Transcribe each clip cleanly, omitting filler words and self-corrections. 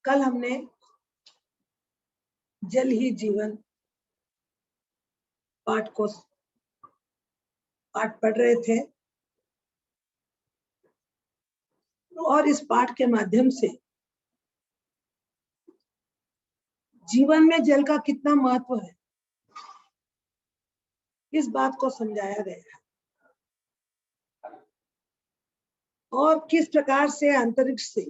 कल हमने जल ही जीवन पाठ पढ़ रहे थे और इस पाठ के माध्यम से जीवन में जल का कितना महत्व है इस बात को समझाया गया है और किस प्रकार से अंतरिक्ष से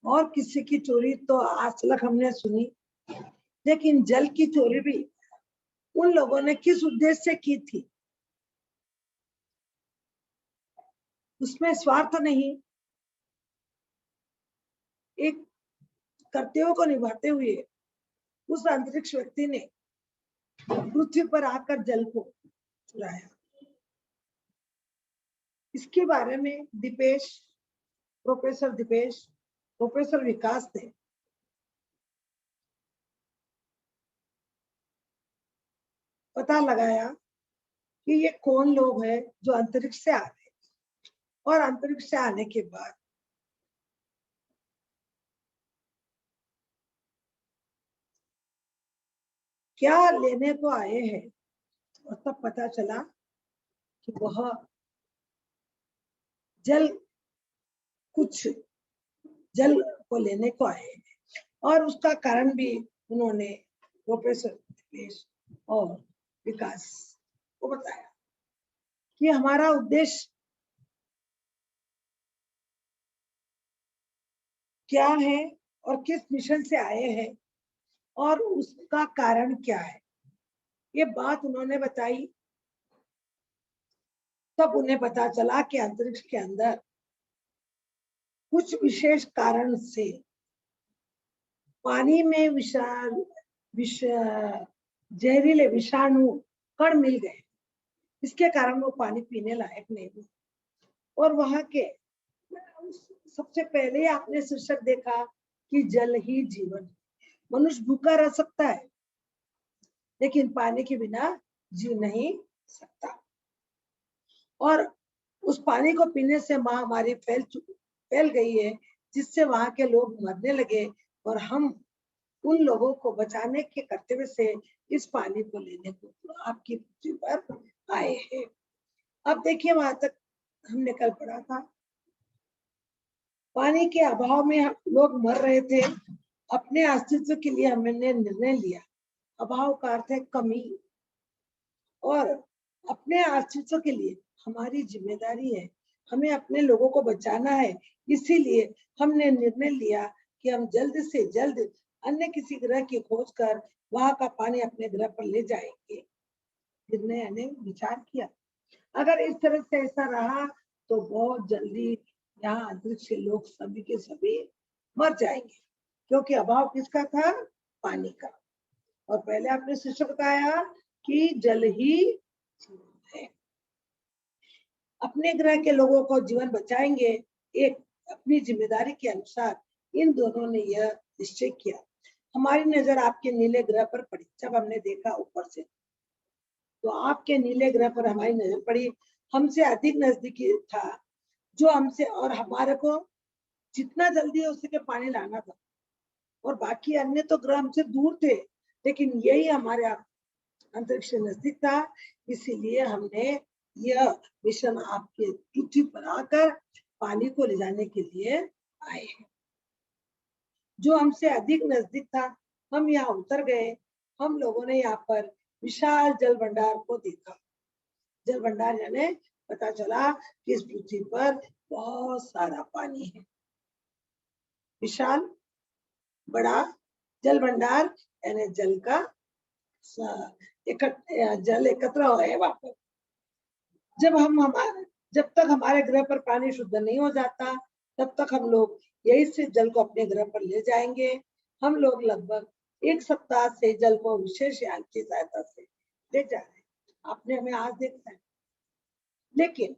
और किसी की चोरी तो आज तक हमने सुनी, लेकिन जल की चोरी भी उन लोगों ने किस उद्देश्य से की थी, उसमें स्वार्थ नहीं, एक कर्तव्य को निभाते हुए उस अंतरिक्ष व्यक्ति ने पृथ्वी पर आकर जल को चुराया। इसके बारे में प्रोफेसर दीपेश, प्रोफेसर विकास ने पता लगाया कि ये कौन लोग हैं जो अंतरिक्ष से आ रहे और अंतरिक्ष से आने के बाद क्या लेने को आए हैं। और तब पता चला कि वह कुछ जल को लेने को आए हैं और उसका कारण भी उन्होंने प्रोफेसर दीपेश और विकास को बताया कि हमारा उद्देश्य क्या है और किस मिशन से आए हैं और उसका कारण क्या है। ये बात उन्होंने बताई, तब उन्हें पता चला कि अंतरिक्ष के अंदर कुछ विशेष कारण से पानी में जहरीले विषाणु कण मिल गए। इसके कारण वो पानी पीने लायक नहीं हुआ। और वहां के सबसे पहले आपने शीर्षक देखा कि जल ही जीवन। मनुष्य भूखा रह सकता है लेकिन पानी के बिना जी नहीं सकता। और उस पानी को पीने से महामारी फैल गई है, जिससे वहां के लोग मरने लगे और हम उन लोगों को बचाने के कर्तव्य से इस पानी को लेने को आपकी पृथ्वी पर आए हैं। अब देखिए, वहां तक हमने कल पढ़ा था, पानी के अभाव में लोग मर रहे थे। अपने अस्तित्व के लिए हमने निर्णय लिया। अभाव का अर्थ है कमी, और अपने अस्तित्व के लिए हमारी जिम्मेदारी है, हमें अपने लोगों को बचाना है। इसीलिए हमने निर्णय लिया कि हम जल्द से जल्द अन्य किसी ग्रह की खोज कर वहां का पानी अपने ग्रह पर ले जाएंगे। निर्णय ने विचार किया, अगर इस तरह से ऐसा रहा तो बहुत जल्दी यहाँ अंतरिक्ष के लोग सभी के सभी मर जाएंगे, क्योंकि अभाव किसका था? पानी का। और पहले आपने शीर्षक बताया कि जल ही जीवन है। अपने ग्रह के लोगों को जीवन बचाएंगे, एक अपनी जिम्मेदारी के अनुसार इन दोनों ने यह निश्चय किया। हमारी नजर आपके नीले ग्रह पर पड़ी। जब हमने देखा ऊपर से, तो आपके नीले ग्रह पर हमारी नजर पड़ी। हमसे अधिक नजदीकी था, जो हमसे और हमारे को जितना जल्दी हो सके पानी लाना था। और बाकी अन्य तो ग्रह हमसे दूर थे, लेकिन यही हमारे अंतरिक्ष नजदीक था। इसीलिए हमने यह मिशन आपके पृथ्वी पर आकर पानी को ले जाने के लिए आए हैं। जो हमसे अधिक नजदीक था, हम यहाँ उतर गए। हम लोगों ने यहाँ पर विशाल जल भंडार को देखा। जल भंडार यानी पता चला कि इस पृथ्वी पर बहुत सारा पानी है। विशाल बड़ा जल भंडार यानी जल का जल एकत्र हो गए वहां पर। जब तक हमारे ग्रह पर पानी शुद्ध नहीं हो जाता, तब तक हम लोग यही से जल को अपने ग्रह पर ले जाएंगे। हम लोग लगभग 1 सप्ताह से जल को विशेष यान की सहायता से ले जा रहे हैं। आपने हमें आज देखा है, लेकिन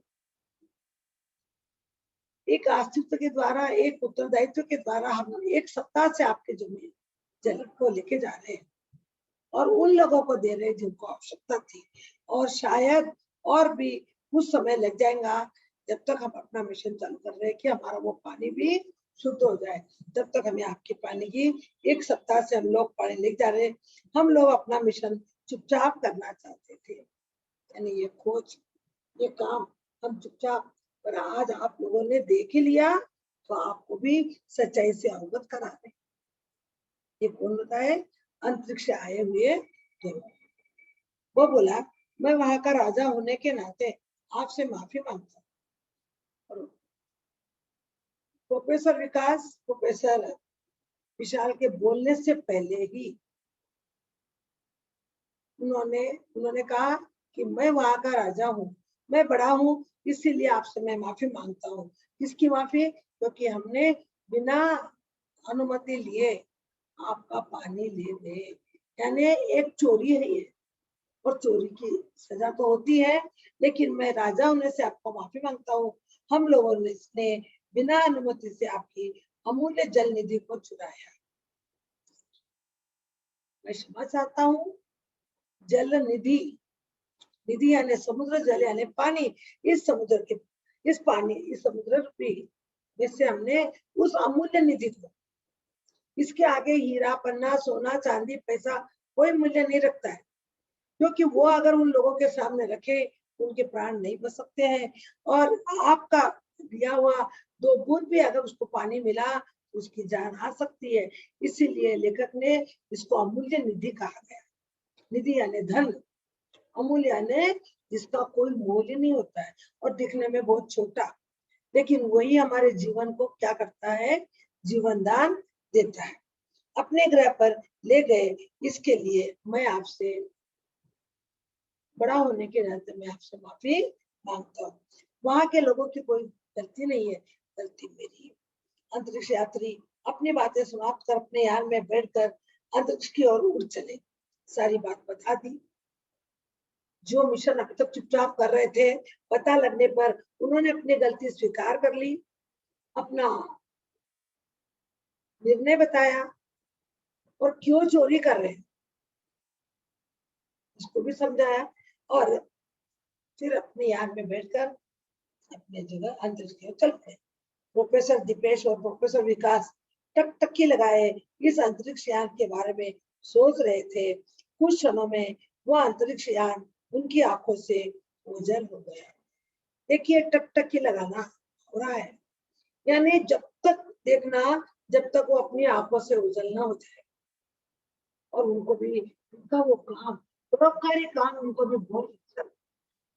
एक अस्तित्व के द्वारा, एक उत्तरदायित्व के द्वारा हम 1 सप्ताह से आपके जमीन जल को लेके जा रहे हैं और उन लोगों को दे रहे हैं जिनको आवश्यकता थी। और शायद और भी कुछ समय लग जाएगा, जब तक हम अपना मिशन चालू कर रहे हैं कि हमारा वो पानी भी शुद्ध हो जाए, तब तक हमें आपके पानी की 1 सप्ताह से हम लोग पानी लेके जा रहे हैं। हम लोग अपना मिशन चुपचाप करना चाहते थे, यानी ये खोज, ये काम हम चुपचाप, पर आज आप लोगों ने देख ही लिया तो आपको भी सच्चाई से अवगत करा रहे। ये कौन बताए? अंतरिक्ष से आए हुए थे। वो बोला, मैं वहां का राजा होने के नाते आपसे माफी मांगता हूँ। प्रोफेसर विशाल के बोलने से पहले ही उन्होंने कहा कि मैं वहां का राजा हूँ, मैं बड़ा हूँ, इसीलिए आपसे मैं माफी मांगता हूँ। किसकी माफी? क्योंकि हमने बिना अनुमति लिए आपका पानी ले गए, यानी एक चोरी है ये, और चोरी की सजा तो होती है, लेकिन मैं राजा होने से आपको माफी मांगता हूँ। हम लोगों ने बिना अनुमति से आपकी अमूल्य जल निधि को चुराया, मैं क्षमा चाहता हूँ। जल निधि, निधि यानी समुद्र, जल यानी पानी। इस समुद्र रूपी में से हमने उस अमूल्य निधि को, इसके आगे हीरा पन्ना सोना चांदी पैसा कोई मूल्य नहीं रखता है, क्योंकि वो अगर उन लोगों के सामने रखे उनके प्राण नहीं बच सकते हैं। और आपका दिया हुआ 2 बूंद भी अगर उसको पानी मिला उसकी जान आ सकती है। इसीलिए लेखक ने इसको अमूल्य निधि कहा गया। निधि यानी धन, अमूल्य यानी जिसका कोई मोल ही नहीं होता है और दिखने में बहुत छोटा, लेकिन वही हमारे जीवन को क्या करता है? जीवन दान देता है। अपने ग्रह पर ले गए, इसके लिए मैं आपसे बड़ा होने के नाते मैं आपसे माफी मांगता हूँ। वहां के लोगों की कोई गलती नहीं है, गलती मेरी है। अंतरिक्ष यात्री अपनी बातें समाप्त कर अपने यान में बैठकर अंतरिक्ष की ओर उड़ चले। सारी बात बता दी। जो मिशन अभी तक चुपचाप कर रहे थे, पता लगने पर उन्होंने अपनी गलती स्वीकार कर ली, अपना निर्णय बताया और क्यों चोरी कर रहे हैं इसको भी समझाया, और फिर अपने यान में बैठकर अपने जगह अंतरिक्ष की ओर चल पड़े। प्रोफेसर दीपेश और प्रोफेसर विकास टकटकी लगाए इस अंतरिक्ष यान के बारे में सोच रहे थे। कुछ क्षणों में वह अंतरिक्ष यान उनकी आंखों से ओझल हो गया। देखिए, टकटकी लगाना हो रहा है, यानी जब तक देखना जब तक वो अपनी आंखों से ओझल ना हो जाए, और उनको भी उनका वो काम, परोपकारी काम उनको भी बहुत अच्छा,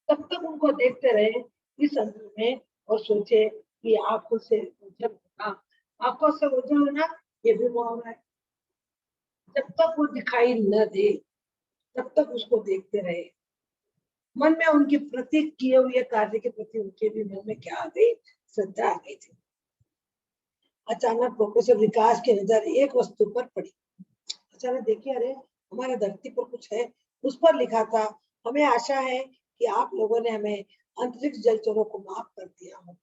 तब तक उनको देखते रहे इस अंतर में और सोचे कि आंखों से ओझल होना, आंखों से ओझल होना ये भी मुहावरा है। जब तक वो दिखाई न दे तब तक उसको देखते रहे। मन में उनके प्रति किए हुए कार्य के प्रति उनके भी मन में क्या आ गई? श्रद्धा आ गई थी। अचानक प्रोफेसर विकास की नजर एक वस्तु पर पड़ी। अचानक देखिए, अरे हमारे धरती पर कुछ है, उस पर लिखा था, हमें आशा है कि आप लोगों ने हमें अंतरिक्ष जलचरों को माफ कर दिया हो।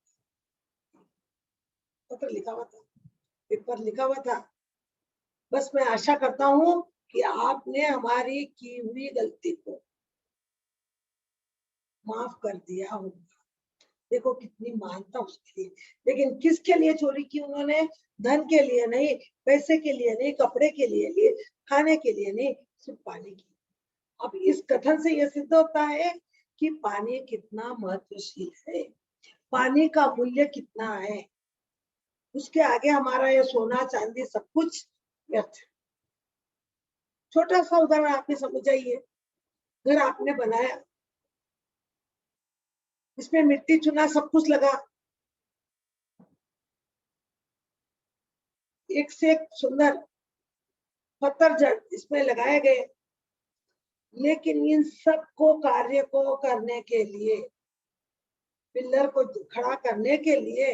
पत्र लिखा हुआ था, पेपर लिखा हुआ था, बस मैं आशा करता हूँ कि आपने हमारी की हुई गलती को माफ कर दिया होगा। देखो कितनी मानता उसके लिए, लेकिन किसके लिए चोरी की उन्होंने? धन के लिए नहीं, पैसे के लिए नहीं, कपड़े के लिए खाने के लिए नहीं, सिर्फ पानी की। अब इस कथन से यह सिद्ध होता है कि पानी कितना महत्वशील है, पानी का मूल्य कितना है। उसके आगे हमारा ये सोना चांदी सब कुछ व्यर्थ है। छोटा सा उदाहरण आपने समझ जाइए, घर आपने बनाया, इसमें मिट्टी चुना सब कुछ लगा, एक से एक सुंदर पत्थर जड़ इसमें लगाए गए, लेकिन इन सबको कार्य को करने के लिए, पिल्लर को खड़ा करने के लिए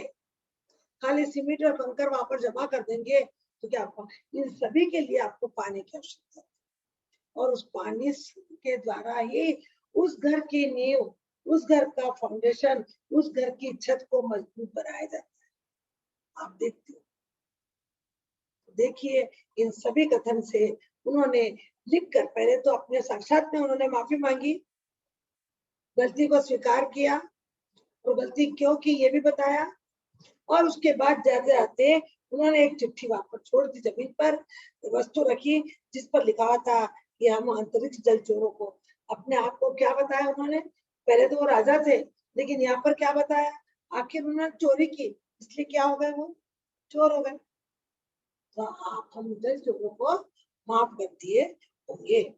खाली सीमेंट और कंकर वहां पर जमा कर देंगे तो क्या? इन सभी के लिए आपको पानी की आवश्यकता है, और उस पानी के द्वारा ही उस घर की नींव, उस घर का फाउंडेशन, उस घर की छत को मजबूत बनाया जाता है। आप देखते हो, देखिए इन सभी कथन से उन्होंने लिखकर पहले तो अपने साक्षात में उन्होंने माफी मांगी, गलती को स्वीकार किया, और गलती क्यों की ये भी बताया। और उसके बाद जाते जाते उन्होंने एक चिट्ठी वहां पर छोड़ दी, जमीन पर वस्तु रखी जिस पर लिखा हुआ था कि हम अंतरिक्ष जल चोरों को, अपने आप को क्या बताया उन्होंने। पहले तो वो राजा थे, लेकिन यहाँ पर क्या बताया, आखिर उन्होंने चोरी की इसलिए क्या हो गए, वो चोर हो गए। तो आप हम जल चोरों को माफ कर दिए होंगे।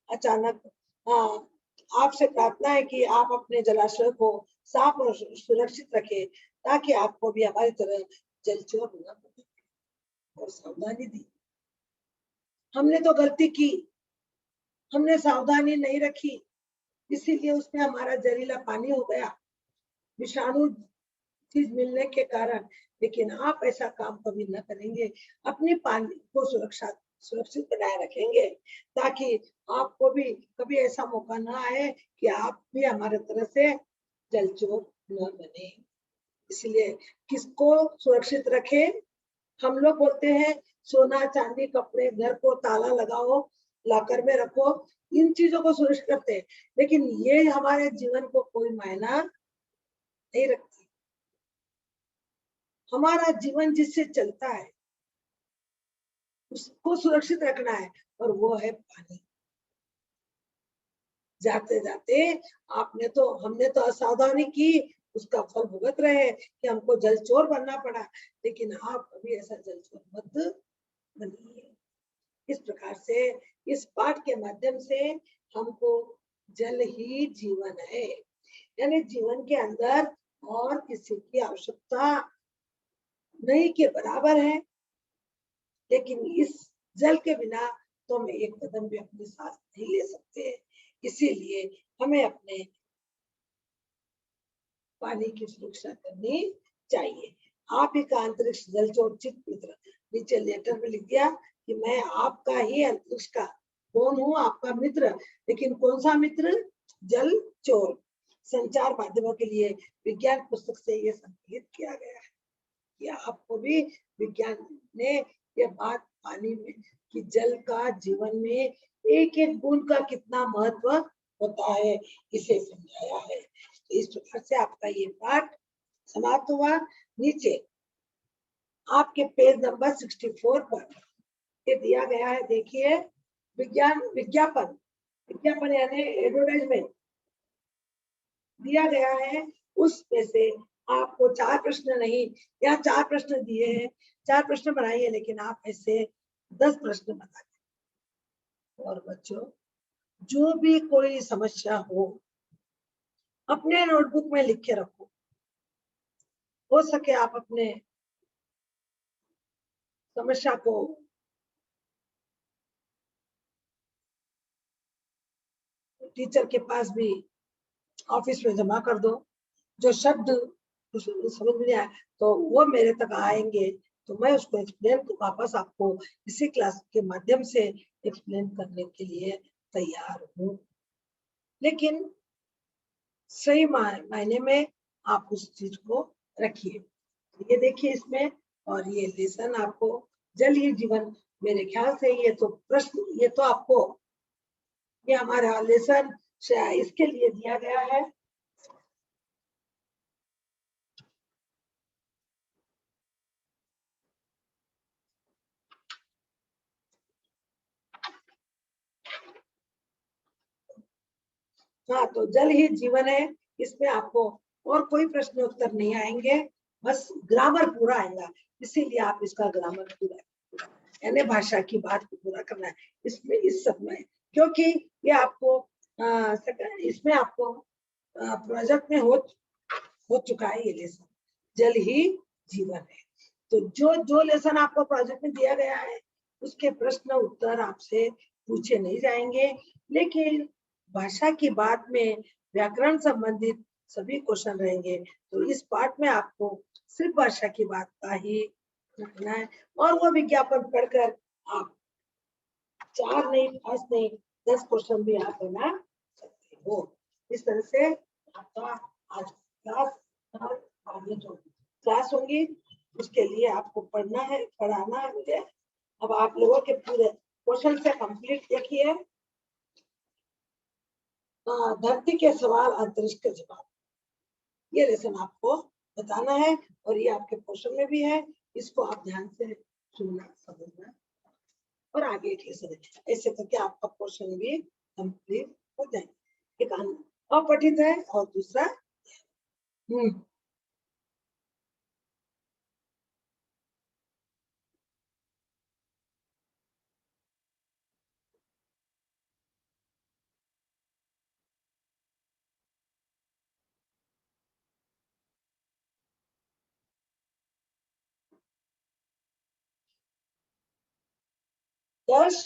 अचानक आपसे प्रार्थना है कि आप अपने जलाशय को साफ और सुरक्षित रखें, ताकि आपको भी हमारी तरह जल चोर न बने। और सावधानी दी, हमने तो गलती की, हमने सावधानी नहीं रखी, इसीलिए उसमें हमारा जहरीला पानी हो गया, विषाणु चीज मिलने के कारण। लेकिन आप ऐसा काम कभी न करेंगे, अपनी पानी को सुरक्षित बनाए रखेंगे, ताकि आपको भी कभी ऐसा मौका न आए कि आप भी हमारे तरह से जलचोर न बने। इसलिए किसको सुरक्षित रखें, हम लोग बोलते हैं सोना चांदी कपड़े घर को ताला लगाओ, लॉकर में रखो, इन चीजों को सुरक्षित करते हैं, लेकिन ये हमारे जीवन को कोई मायना नहीं रखती। हमारा जीवन जिससे चलता है उसको सुरक्षित रखना है, और वो है पानी। जाते जाते हमने तो असावधानी की, उसका फल भुगत रहे हैं कि हमको जलचोर बनना पड़ा, लेकिन आप कभी ऐसा जलचोर मत बनिए। इस प्रकार से इस पाठ के माध्यम से हमको जल ही जीवन है, यानी जीवन के अंदर और किसी की आवश्यकता नहीं के बराबर है। लेकिन इस जल के बिना तो हम एक कदम भी अपने साथ नहीं ले सकते, इसीलिए हमें अपने पानी की सुरक्षा करनी चाहिए। आप ही का अंतरिक्ष जलचोर चित मित्र, नीचे लेटर में लिख दिया कि मैं आपका ही अंतरिक्ष का कौन हूँ, आपका मित्र, लेकिन कौन सा मित्र, जल चोर। संचार माध्यमों के लिए विज्ञान पुस्तक से ये संकलित किया गया है कि आपको भी विज्ञान ने ये बात पानी में कि जल का जीवन में एक एक बूंद का कितना महत्व होता है, इसे समझाया है। इस प्रकार से आपका ये पाठ समाप्त हुआ। नीचे आपके पेज नंबर 64 पर ये दिया गया है, देखिए, विज्ञापन यानी एडवर्टाइजमेंट दिया गया है। उसमें से आपको 4 प्रश्न नहीं, या 4 प्रश्न दिए हैं, 4 प्रश्न बनाइए, लेकिन आप ऐसे 10 प्रश्न बता दें। और बच्चों, जो भी कोई समस्या हो अपने नोटबुक में लिख के रखो, हो सके आप अपने समस्या को टीचर के पास भी ऑफिस में जमा कर दो। जो शब्द समझ में नहीं आया तो वो मेरे तक आएंगे, तो मैं उसको एक्सप्लेन वापस आपको इसी क्लास के माध्यम से एक्सप्लेन करने के लिए तैयार हूँ। लेकिन सही मायने में आप उस चीज को रखिए। ये देखिए इसमें, और ये लेसन आपको जल ही जीवन, मेरे ख्याल से ये तो प्रश्न, ये तो आपको ये हमारा लेसन इसके लिए दिया गया है। हाँ, तो जल ही जीवन है, इसमें आपको और कोई प्रश्न उत्तर नहीं आएंगे, बस ग्रामर पूरा आएगा, इसीलिए आप इसका ग्रामर पूरा, यानी भाषा की बात को पूरा करना है इसमें, इस सब में, क्योंकि ये आपको इसमें आपको प्रोजेक्ट में हो चुका है ये लेसन, जल ही जीवन है। तो जो लेसन आपको प्रोजेक्ट में दिया गया है उसके प्रश्न उत्तर आपसे पूछे नहीं जाएंगे, लेकिन भाषा की बात में व्याकरण संबंधित सभी क्वेश्चन रहेंगे। तो इस पाठ में आपको सिर्फ भाषा की बात का ही रखना है, और वो विज्ञापन पढ़कर आप 4 नहीं 5 नहीं 10 क्वेश्चन भी आप बना सकते हो। इस तरह से आपका आज क्लास आगे जो क्लास होंगी उसके लिए आपको पढ़ना है, पढ़ाना है मुझे। अब आप लोगों के पूरे क्वेश्चन से कंप्लीट देखिए। धरती के सवाल अंतरिक्ष के जवाब, ये लेसन आपको बताना है और ये आपके पोर्शन में भी है, इसको आप ध्यान से सुनना समझना और आगे एक लेसन है, ऐसे करके आपका पोर्शन भी कंप्लीट हो जाएगा। एक अपठित है और दूसरा यश।